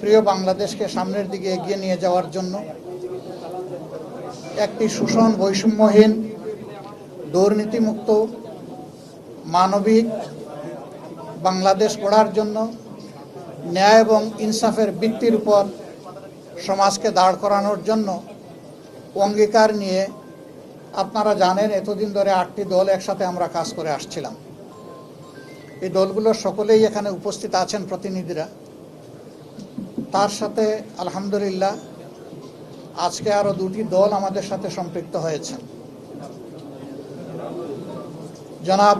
প্রিয় বাংলাদেশকে সামনের দিকে এগিয়ে নিয়ে যাওয়ার জন্য, একটি শোষণ বৈষম্যহীন, দুর্নীতিমুক্ত, মানবিক বাংলাদেশ গড়ার জন্য ন্যায় এবং ইনসাফের ভিত্তির উপর সমাজকে দাঁড় করানোর জন্য অঙ্গীকার নিয়ে আপনারা জানেন এতদিন ধরে 8টি দল একসাথে আমরা কাজ করে আসছিলাম। এই দলগুলোর সকলেই এখানে উপস্থিত আছেন প্রতিনিধিরা। তার সাথে আলহামদুলিল্লাহ আজকে আরও 2টি দল আমাদের সাথে সম্পৃক্ত হয়েছেন। জনাব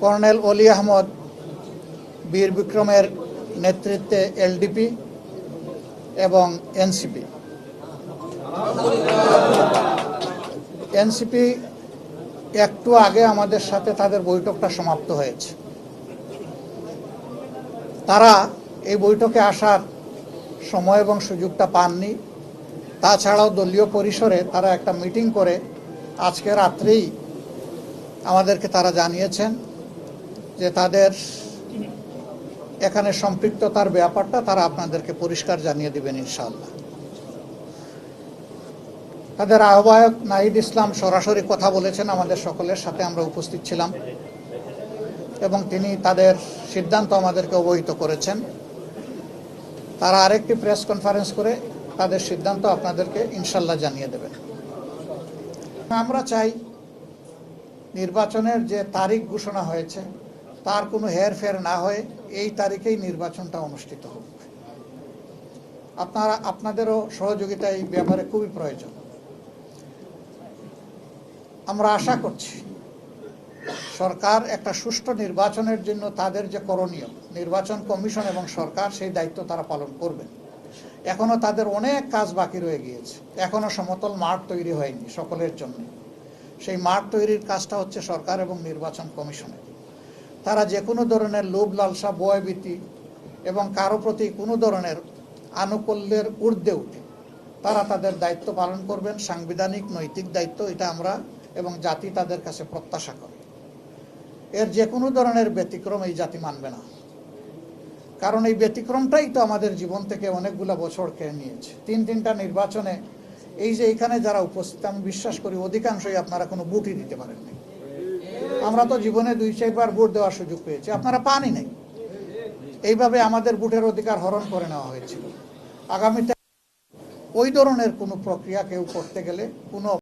কর্নেল অলি আহমদ বীর বিক্রমের নেতৃত্বে এলডিপি এবং এনসিপি একটু আগে আমাদের সাথে তাদের বৈঠকটা সমাপ্ত হয়েছে। তারা এই বৈঠকে আসার সময় এবং সুযোগটা পাননি। তাছাড়াও দলীয় পরিসরে তারা একটা মিটিং করে আজকে রাত্রেই আমাদেরকে তারা জানিয়েছেন যে তাদের এখানে সম্পৃক্ততার ব্যাপারটা তারা আপনাদেরকে পরিষ্কার জানিয়ে দিবেন ইনশাআল্লাহ। তাদের আহ্বায়ক নাহিদ ইসলাম সরাসরি কথা বলেছেন আমাদের সকলের সাথে, আমরা উপস্থিত ছিলাম এবং তিনি তাদের সিদ্ধান্ত আমাদেরকে অবহিত করেছেন। তারা আরেকটি প্রেস কনফারেন্স করে তাদের সিদ্ধান্ত আপনাদেরকে ইনশাআল্লাহ জানিয়ে দেবেন। আমরা চাই নির্বাচনের যে তারিখ ঘোষণা হয়েছে তার কোনো হেরফের না হয়ে এই তারিখেই নির্বাচনটা অনুষ্ঠিত হোক। আপনাদেরও সহযোগিতা এই ব্যাপারে খুবই প্রয়োজন। আমরা আশা করছি সরকার একটা সুষ্ঠু নির্বাচনের জন্য তাদের যে করণীয়, নির্বাচন কমিশন এবং সরকার সেই দায়িত্ব তারা পালন করবেন। এখনো তাদের অনেক কাজ বাকি রয়ে গিয়েছে, এখনো সমতল মাঠ তৈরি হয়নি সকলের জন্য। সেই মাঠ তৈরির কাজটা হচ্ছে সরকার এবং নির্বাচন কমিশনের। তারা যে কোনো ধরনের লোভ লালসা, ভয়ভীতি এবং কারো প্রতি কোনো ধরনের আনুকূল্যের ঊর্ধ্বে উঠে তারা তাদের দায়িত্ব পালন করবেন। সাংবিধানিক নৈতিক দায়িত্ব এটা আমরা এবং জাতি তাদের কাছে প্রত্যাশা করে। এর যে কোনো ধরনের ব্যতিক্রম এই জাতি মানবে না, কারণ এই ব্যতিক্রমটাই তো আমাদের জীবন থেকে অনেকগুলো বছর কেড়ে নিয়েছে। 3টা নির্বাচনে এই যে এখানে যারা উপস্থিত, আমি বিশ্বাস করি অধিকাংশই আপনারা কোনো ভোটই দিতে পারেননি। আমরা তো জীবনে 2-4 বার ভোট দেওয়ার সুযোগ পেয়েছি, আপনারা পানই নাই। এইভাবে আমাদের ভোটের অধিকার হরণ করে নেওয়া হয়েছিল। আগামীতে ওই ধরনের কোনো প্রক্রিয়া কেউ করতে গেলে কোনো